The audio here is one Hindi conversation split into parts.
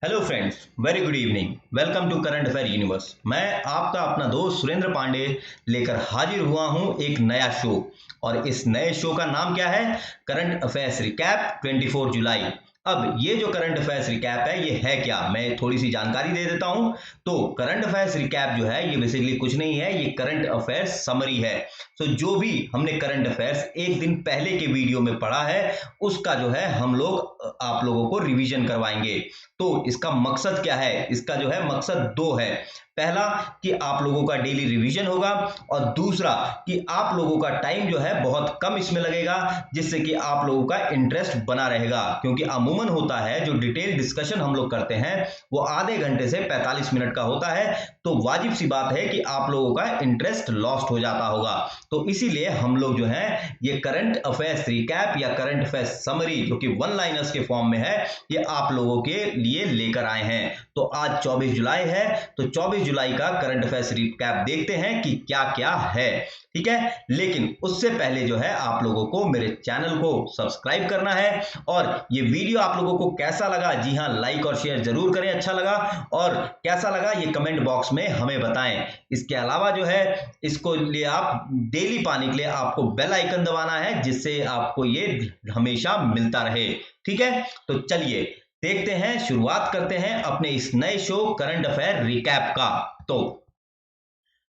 Hello friends, very good evening. Welcome to current affair universe. मैं आपका अपना दोस्त सुरेंद्र पांडे लेकर हाजिर हुआ हूं एक नया शो। और इस नए शो का नाम क्या है? करंट अफेयर्स रिकैप 24 जुलाई। अब ये जो करंट अफेयर्स रिकैप है ये है क्या, मैं थोड़ी सी जानकारी दे देता हूं। तो करंट अफेयर्स रिकैप जो है ये बेसिकली कुछ नहीं है, ये करंट अफेयर्स समरी है। तो जो भी हमने करंट अफेयर्स एक दिन पहले के वीडियो में पढ़ा है उसका जो है हम लोग आप लोगों को रिवीजन करवाएंगे। तो इसका मकसद क्या है? इसका जो है मकसद दो है। पहला कि आप लोगों का डेली रिवीजन होगा, और दूसरा कि आप लोगों का टाइम जो है बहुत कम इसमें लगेगा, जिससे कि आप लोगों का इंटरेस्ट बना रहेगा। क्योंकि अमूमन होता है जो डिटेल डिस्कशन हम लोग करते हैं वो आधे घंटे से 45 मिनट का होता है। तो वाजिब सी बात है कि आप लोगों का इंटरेस्ट लॉस्ट हो जाता होगा। तो इसीलिए हम लोग जो है ये करंट अफेयर्स रिकैप या करंट अफेयर्स समरी जो कि वन लाइनर्स के फॉर्म में है, ये आप लोगों के लिए लेकर आए हैं। तो आज 24 जुलाई है, तो 24 जुलाई का करंट अफेयर्स रिकैप देखते हैं कि क्या क्या है। ठीक है, लेकिन उससे पहले जो है आप लोगों को मेरे चैनल को सब्सक्राइब करना है। और ये वीडियो आप लोगों को कैसा लगा, जी हाँ, लाइक और शेयर जरूर करें अच्छा लगा, और कैसा लगा ये कमेंट बॉक्स में हमें बताएं। इसके अलावा जो है इसको लिए आप डेली पाने के लिए आपको बेल आइकन दबाना है, जिससे आपको ये हमेशा मिलता रहे। ठीक है, तो चलिए देखते हैं, शुरुआत करते हैं अपने इस नए शो करंट अफेयर रिकैप का। तो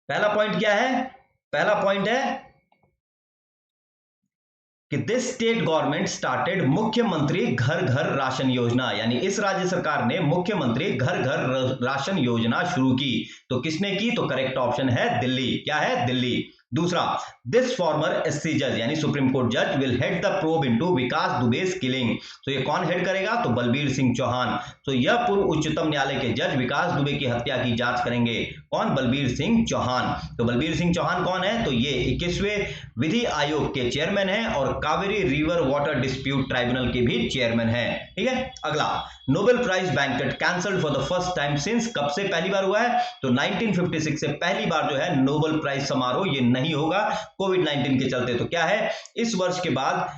पहला पॉइंट क्या है? पहला पॉइंट है कि दिस स्टेट गवर्नमेंट स्टार्टेड मुख्यमंत्री घर घर राशन योजना, यानी इस राज्य सरकार ने मुख्यमंत्री घर घर राशन योजना शुरू की। तो किसने की? तो करेक्ट ऑप्शन है दिल्ली। क्या है? दिल्ली। दूसरा, दिस फॉर्मर एससी जज यानी सुप्रीम कोर्ट जज will head the probe into Vikas Dubey's killing. तो ये कौन हेड करेगा? तो बलबीर सिंह चौहान। तो यह पूर्व उच्चतम न्यायालय के जज विकास दुबे की हत्या की जांच करेंगे। कौन? बलबीर सिंह चौहान। तो बलबीर सिंह चौहान कौन है? तो ये 21वें विधि आयोग के चेयरमैन हैं और Kaveri river water dispute tribunal के भी चेयरमैन हैं। ठीक है, अगला, Nobel prize banquet cancelled for the first time since, कब से पहली बार हुआ है? तो 1956 से पहली बार जो है नोबेल प्राइज समारोह ये नहीं होगा कोविड-19 के चलते। तो क्या है, इस वर्ष के बाद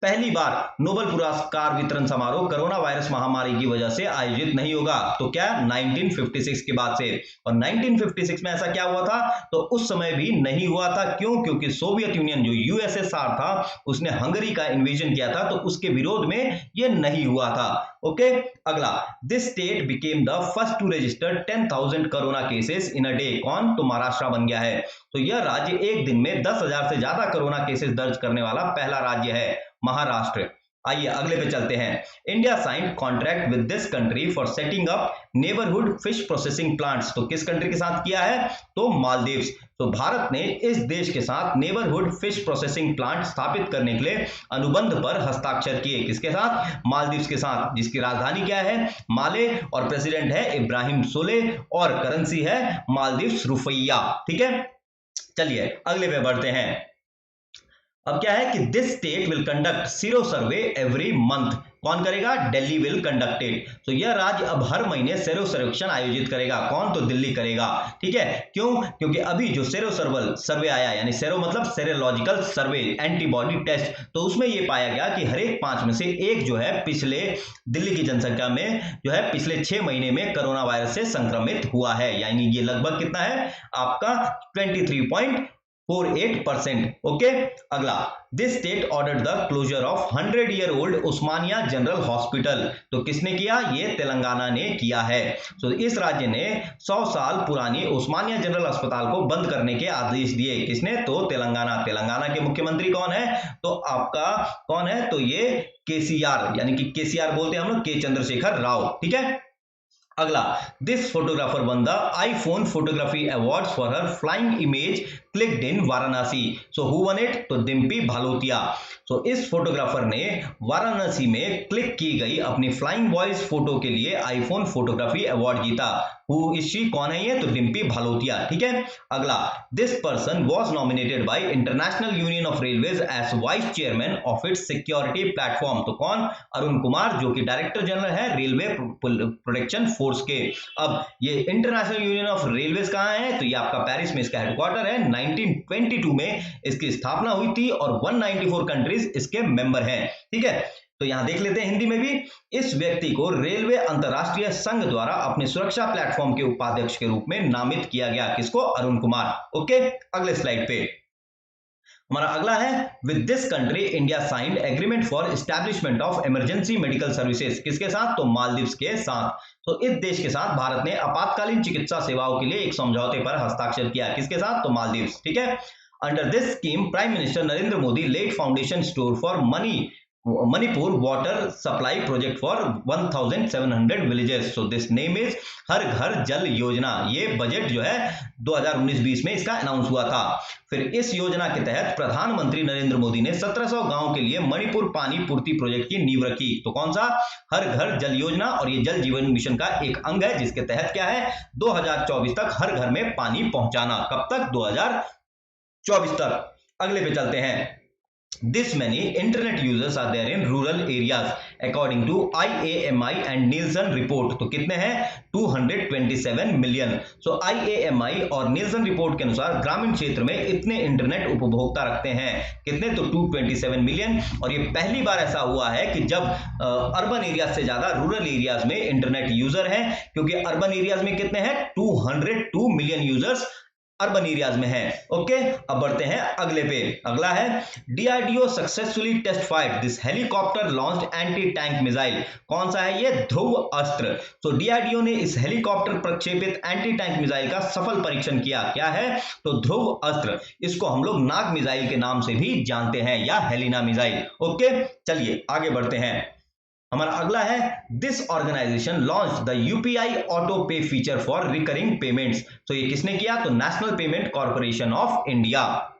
पहली बार नोबेल पुरस्कार वितरण समारोह कोरोना वायरस महामारी की वजह से आयोजित नहीं होगा। तो क्या? 1956 के बाद से। और 1956 में ऐसा क्या हुआ था? तो उस समय भी नहीं हुआ था। क्यों? क्योंकि सोवियत यूनियन जो यूएसएसआर था उसने हंगरी का इन्वेजन किया था, तो उसके विरोध में ये नहीं हुआ था। ओके, अगला, this state became the first to register 10,000 corona cases in a day. कौन? तो महाराष्ट्र बन गया है। तो यह राज्य एक दिन में 10,000 से ज्यादा कोरोना केसेस दर्ज करने वाला पहला राज्य है, महाराष्ट्र। आइए अगले पे चलते हैं। India signed contract with this country for setting up neighbourhood fish processing plants. तो किस कंट्री के साथ किया है? तो मालदीव्स। तो भारत ने इस देश के साथ नेबरहुड फिश प्रोसेसिंग प्लांट स्थापित करने के लिए अनुबंध पर हस्ताक्षर किए। किसके साथ? मालदीव्स के साथ, जिसकी राजधानी क्या है? माले, और प्रेसिडेंट है इब्राहिम सोलेह, और करेंसी है मालदीव्स रुपया। ठीक है, चलिए अगले पे बढ़ते हैं। अब क्या है कि this state will conduct sero survey every month. कौन करेगा? Delhi will conduct it. तो यह राज्य अब हर महीने सेरो सर्वेक्षण आयोजित करेगा। कौन? तो दिल्ली करेगा। ठीक है, क्यों? क्योंकि अभी जो सेरो सर्वे आया, यानी सेरो मतलब सेरोलॉजिकल सर्वे, एंटीबॉडी टेस्ट, तो उसमें यह पाया गया कि हर एक 5 में से एक जो है पिछले दिल्ली की जनसंख्या में जो है पिछले 6 महीने में कोरोना वायरस से संक्रमित हुआ है। यानी ये लगभग कितना है आपका? 23.48%। ओके, अगला, this state ordered the closure of 100-year-old Osmania general hospital. तो किसने किया? ये तेलंगाना ने किया है। तो इस राज्य ने 100 साल पुरानी उस्मानिया जनरल अस्पताल को बंद करने के आदेश दिए। किसने? तो तेलंगाना। तेलंगाना के मुख्यमंत्री कौन है? तो आपका कौन है? तो ये केसीआर, यानी कि केसीआर बोलते हैं हम लोग, के चंद्रशेखर राव। ठीक है, अगला, this photographer one the iPhone photography awards for her flying image clicked in Varanasi. So who one it? तो डिम्पी भालोतिया। तो इस फोटोग्राफर ने वाराणसी में क्लिक की गई अपनी फ्लाइंग बॉयज फोटो के लिए आईफोन फोटोग्राफी अवार्ड जीता। Who is she? कौन है ये? तो डिम्पी भालोतिया। ठीक है, अगला, this person was nominated by International Union of Railways as vice chairman of its security platform. तो कौन? अरुण कुमार, जो कि डायरेक्टर जनरल है रेलवे प्रोटेक्शन फोर्स के। अब ये इंटरनेशनल यूनियन ऑफ रेलवेज कहां है? तो ये आपका पेरिस में इसका हेडक्वार्टर है। 1922 में इसकी स्थापना हुई थी और 194 कंट्रीज इसके मेंबर हैं। ठीक है, तो यहां देख लेते हैं हिंदी में भी। इस व्यक्ति को रेलवे अंतरराष्ट्रीय संघ द्वारा अपने सुरक्षा प्लेटफॉर्म के उपाध्यक्ष के रूप में नामित किया गया। किसको? अरुण कुमार। ओके, अगले स्लाइड पे हमारा अगला है, with this country India signed agreement for establishment of emergency medical services. किसके साथ? तो मालदीव्स के साथ। तो इस देश के साथ भारत ने आपातकालीन चिकित्सा सेवाओं के लिए एक समझौते पर हस्ताक्षर किया। किसके साथ? तो मालदीव्स। ठीक है। Under this scheme prime minister Narendra Modi laid foundation stone for Manipur water supply project for 1700 villages. So this name is Har Ghar Jal योजना। ये बजट जो है 2019-20 में इसका अनाउंस हुआ था। फिर इस योजना के तहत प्रधानमंत्री नरेंद्र मोदी ने 1700 गांव के लिए मणिपुर पानी पूर्ति प्रोजेक्ट की नींव रखी। तो कौन सा? हर घर जल योजना। और ये जल जीवन मिशन का एक अंग है, जिसके तहत क्या है, 2024 तक हर घर में पानी पहुंचाना। कब तक? 2024 तक। अगले पे चलते हैं। This many internet users are there in rural areas according to IAMI and Nielsen report। तो कितने हैं? 227 मिलियन। सो IAMI और Nielsen रिपोर्ट के अनुसार ग्रामीण क्षेत्र में इतने इंटरनेट उपभोक्ता रखते हैं। कितने? तो 227 मिलियन। और ये पहली बार ऐसा हुआ है कि जब अर्बन एरिया से ज्यादा रूरल एरियाज में इंटरनेट यूजर हैं, क्योंकि अर्बन एरियाज में कितने हैं? 202 मिलियन यूजर्स अर्बन एरियाज में है। ओके, अब बढ़ते हैं अगले पे। अगला है, DRDO successfully test fired this helicopter launched anti tank missile. कौन सा है ये? ध्रुव अस्त्र। तो डीआरडीओ ने इस हेलीकॉप्टर प्रक्षेपित एंटी टैंक मिसाइल का सफल परीक्षण किया। क्या है? तो ध्रुव अस्त्र। इसको हम लोग नाग मिसाइल के नाम से भी जानते हैं, या हेलिना मिसाइल। ओके, चलिए आगे बढ़ते हैं। हमारा अगला है, this organisation launch the UPI auto pay feature for recurring payments. तो ये किसने किया? तो National Payment Corporation of India.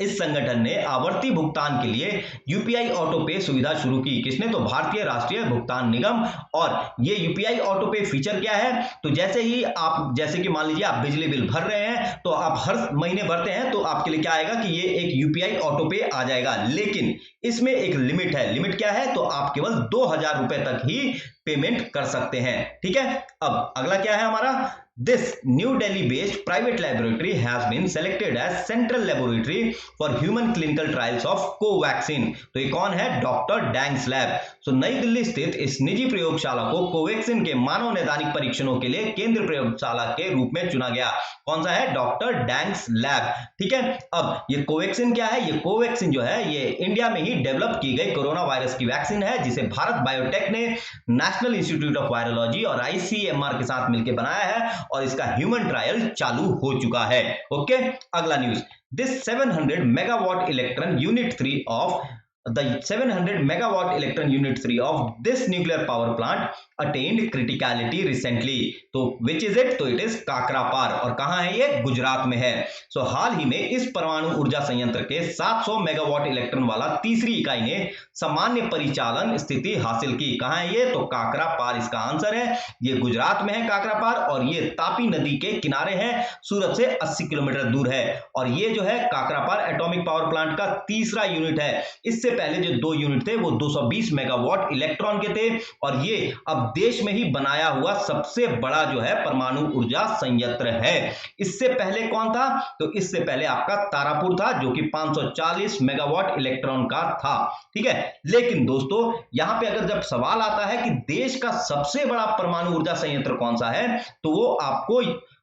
इस संगठन ने आवर्ती भुगतान के लिए यूपीआई ऑटो पे सुविधा शुरू की। किसने? तो भारतीय राष्ट्रीय भुगतान निगम। और ये यूपीआई ऑटो पे फीचर क्या है? तो जैसे ही आप, जैसे कि मान लीजिए आप बिजली बिल भर रहे हैं, तो आप हर महीने भरते हैं, तो आपके लिए क्या आएगा कि ये एक यूपीआई ऑटो पे आ जाएगा। लेकिन इसमें एक लिमिट है। लिमिट क्या है? तो आप केवल 2000 रुपए तक ही पेमेंट कर सकते हैं। ठीक है। अब अगला क्या है हमारा, This New Delhi based private laboratory has been selected as central laboratory for human clinical trials of Covaxin। तो ये कौन है? Doctor Dangs lab. तो नई दिल्ली स्थित इस निजी प्रयोगशाला को कोवैक्सिन के मानव नैदानिक परीक्षणों के लिए केंद्र प्रयोगशाला के रूप में चुना गया। कौन सा है? Doctor Dangs lab. ठीक है। अब ये कोवैक्सिन क्या है? ये कोवैक्सिन जो है ये इंडिया में ही डेवलप की गई कोरोना वायरस की वैक्सीन है, जिसे भारत बायोटेक ने नेशनल इंस्टीट्यूट ऑफ वायरोलॉजी और आईसीएमआर के साथ मिलकर बनाया है, और इसका ह्यूमन ट्रायल चालू हो चुका है। ओके, अगला news, this 700 megawatt electron unit 3 of the 700 megawatt electron unit 3 of this nuclear power plant attained criticality recently। तो which is it? तो it is काकरापार। और कहां है ये? गुजरात में है। सो हाल ही में इस परमाणु ऊर्जा संयंत्र के 700 मेगावाट इलेक्ट्रॉन वाला तीसरी इकाई ने सामान्य परिचालन स्थिति हासिल की। कहां है ये? तो काकरापार इसका आंसर है। ये गुजरात में है काकरापार, और ये तापी नदी के किनारे है, सूरत से 80 किलोमीटर दूर है। और ये जो है काकरापार एटॉमिक पावर प्लांट का तीसरा यूनिट है। इससे पहले जो 2 यूनिट थे वो 220 मेगावाट इलेक्ट्रॉन के थे, और ये अब देश में ही बनाया हुआ सबसे बड़ा जो है परमाणु ऊर्जा संयंत्र है। इससे पहले कौन था? तो इससे पहले आपका तारापुर था, जो कि 540 मेगावाट इलेक्ट्रॉन का था। ठीक है। लेकिन दोस्तों यहां पे अगर जब सवाल आता है कि देश का सबसे बड़ा परमाणु ऊर्जा संयंत्र कौन सा है, तो वो आपको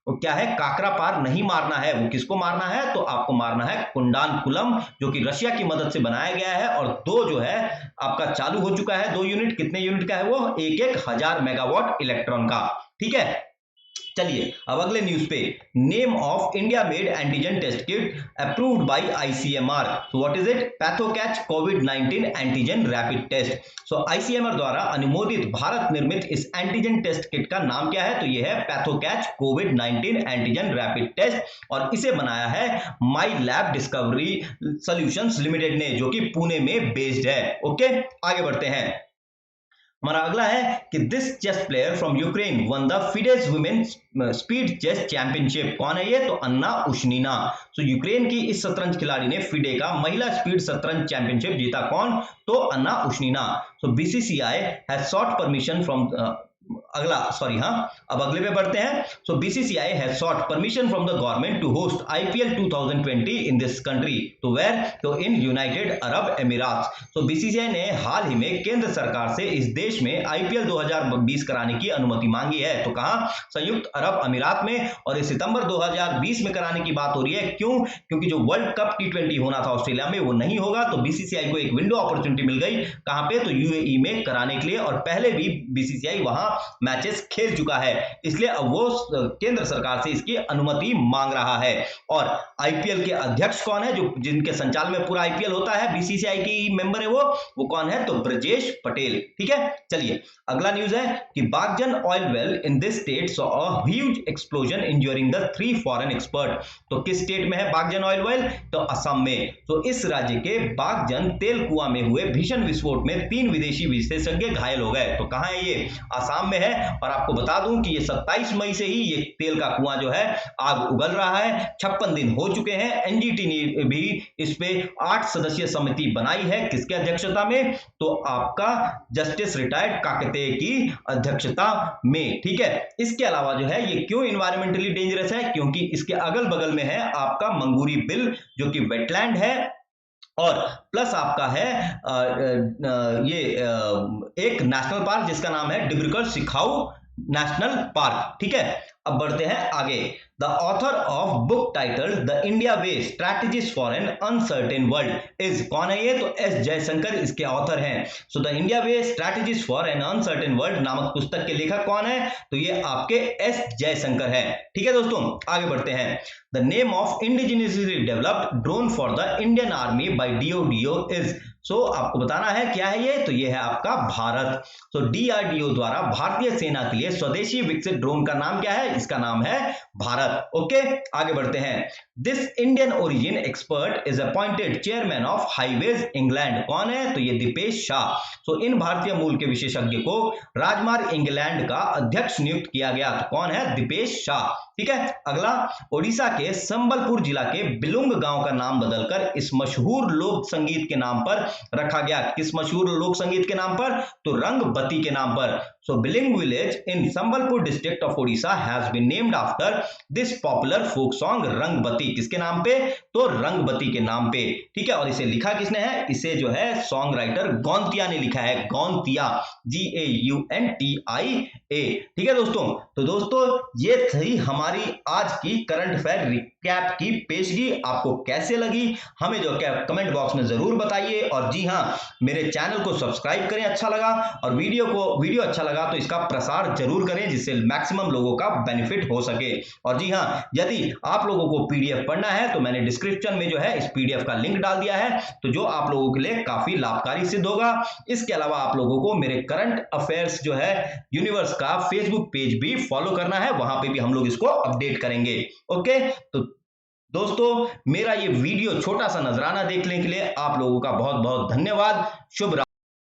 क्या है? काकरापार नहीं मारना है। वो किसको मारना है? तो आपको मारना है कुंडानकुलम, जो कि रशिया की मदद से बनाया गया है। और 2 जो है आपका चालू हो चुका है, 2 यूनिट। कितने यूनिट का है वो? 1000 मेगावाट इलेक्ट्रॉन का। ठीक है। चलिए अब अगले न्यूज पे, name of India made antigen test kit approved by ICMR. So what is it? Pathocatch कोविड-19 antigen rapid test. So ICMR द्वारा अनुमोदित भारत निर्मित इस एंटीजन टेस्ट किट का नाम क्या है? तो ये है पैथोकैच कोविड-19 एंटीजन रैपिड टेस्ट, और इसे बनाया है माई लैब डिस्कवरी सॉल्यूशंस लिमिटेड ने, जो कि पुणे में बेस्ड है। ओके, आगे बढ़ते हैं। हमारा अगला है कि this chess player from Ukraine won the FIDE's women speed chess championship. कौन है ये? तो अन्ना उशनीना। तो यूक्रेन की इस शतरंज खिलाड़ी ने फिडे का महिला स्पीड शतरंज चैंपियनशिप जीता। कौन? तो Anna Ushenina. So BCCI has sought permission from अब अगले पे बढ़ते हैं। So BCCI has sought permission from the government to host IPL 2020 in this country, तो वेयर, तो इन यूनाइटेड अरब एमिरात्स। तो बीसीसीआई ने हाल ही में केंद्र सरकार से इस देश में आईपीएल 2020 कराने की अनुमति मांगी है। तो कहां? संयुक्त अरब अमीरात में, और इस सितंबर 2020 में कराने की बात हो रही है। क्यों? क्योंकि जो वर्ल्ड कप T20 होना था ऑस्ट्रेलिया में वो नहीं होगा, तो बीसीसीआई को एक विंडो अपॉर्चुनिटी मिल गई। कहां पे? तो यूएई में कराने के लिए, और पहले भी बीसीसीआई वहां मैचेस खेल चुका है, इसलिए अब वो केंद्र सरकार से इसकी अनुमति मांग रहा है। और आईपीएल के अध्यक्ष कौन है? जो जिनके संचालन में पूरा आईपीएल होता है, बीसीसीआई की मेंबर है वो कौन है? तो ब्रजेश पटेल। ठीक है, चलिए अगला न्यूज है कि Baghjan oil well in this state saw a huge explosion injuring the 3 foreign expert. तो किस स्टेट में है बागजन ऑयल वेल? तो असम में। तो इस राज्य के बागजन तेल कुआं में हुए भीषण विस्फोट में 3 विदेशी विशेषज्ञ घायल हो गए। तो कहां है ये? असम में है। और आपको बता दूं कि ये 27 मई से ही ये तेल का कुआं जो है आग उगल रहा है। 56 दिन हो चुके हैं। एनजीटी ने भी इस पे 8 सदस्यीय समिति बनाई है। किसके अध्यक्षता में? तो आपका जस्टिस रिटायर्ड काकते की अध्यक्षता में। ठीक है, इसके अलावा जो है ये क्यों इन्वायरमेंटली डेंजरस है? क्योंकि इसके अगल बगल में है आपका मंगूरी बिल जो कि वेटलैंड है, और प्लस आपका है ये एक नेशनल पार्क जिसका नाम है डिब्रूगढ़ सिखाऊ नेशनल पार्क। ठीक है, अब बढ़ते हैं आगे। The author of book title the India way strategies for an uncertain world is, कौन है ये? तो एस जयशंकर इसके ऑथर हैं। So the India way strategies for an uncertain world नामक पुस्तक के लेखक कौन है? तो ये आपके एस जयशंकर है। ठीक है दोस्तों, आगे बढ़ते हैं। The name of indigenously developed drone for the Indian army by डीओडीओ इज, सो आपको बताना है क्या है ये? तो ये है आपका भारत। तो डीआरडीओ द्वारा भारतीय सेना के लिए स्वदेशी विकसित ड्रोन का नाम क्या है? इसका नाम है भारत। ओके, आगे बढ़ते हैं। This Indian origin expert is appointed chairman of highways England, कौन है? तो ये दीपेश शाह। तो इन भारतीय मूल के विशेषज्ञ को राजमार्ग इंग्लैंड का अध्यक्ष नियुक्त किया गया। तो कौन है? दीपेश शाह। ठीक है, अगला। ओडिशा के संबलपुर जिला के बिलुंग गांव का नाम बदलकर इस मशहूर लोक संगीत के नाम पर रखा गया। किस मशहूर लोक संगीत के नाम पर? तो रंगबती के नाम पर। So Billing village in Sambalpur district of Odisha has been named after this popular folk song Rangabati. किसके नाम पे? तो रंगबती के नाम पे। ठीक है, और इसे लिखा किसने है? इसे जो है सॉन्ग राइटर गौंतिया ने लिखा है। गौंतिया, GAUNTIA। ठीक है दोस्तों, तो दोस्तों ये थी हमारी आज की करंट अफेयर रिकैप की पेशगी। आपको कैसे लगी हमें जो क्या कमेंट बॉक्स में जरूर बताइए। और जी हाँ, मेरे चैनल को सब्सक्राइब करें अच्छा लगा, और वीडियो अच्छा लगा तो इसका प्रसार जरूर करें जिससे मैक्सिमम लोगों का बेनिफिट हो सके। और जी हाँ, यदि आप लोगों को पीडीएफ पढ़ना है तो मैंने डिस्क्रिप्शन में जो है इस पीडीएफ का लिंक डाल दिया है, तो जो आप लोगों के लिए काफी लाभकारी सिद्ध होगा। इसके अलावा आप लोगों को मेरे करंट अफेयर्स जो है यूनिवर्स का फेसबुक पेज भी फॉलो करना है, वहां पे भी हम लोग इसको अपडेट करेंगे। ओके, तो दोस्तों मेरा ये वीडियो छोटा सा नजराना देखने के लिए आप लोगों का बहुत बहुत धन्यवाद। शुभ रात्रि।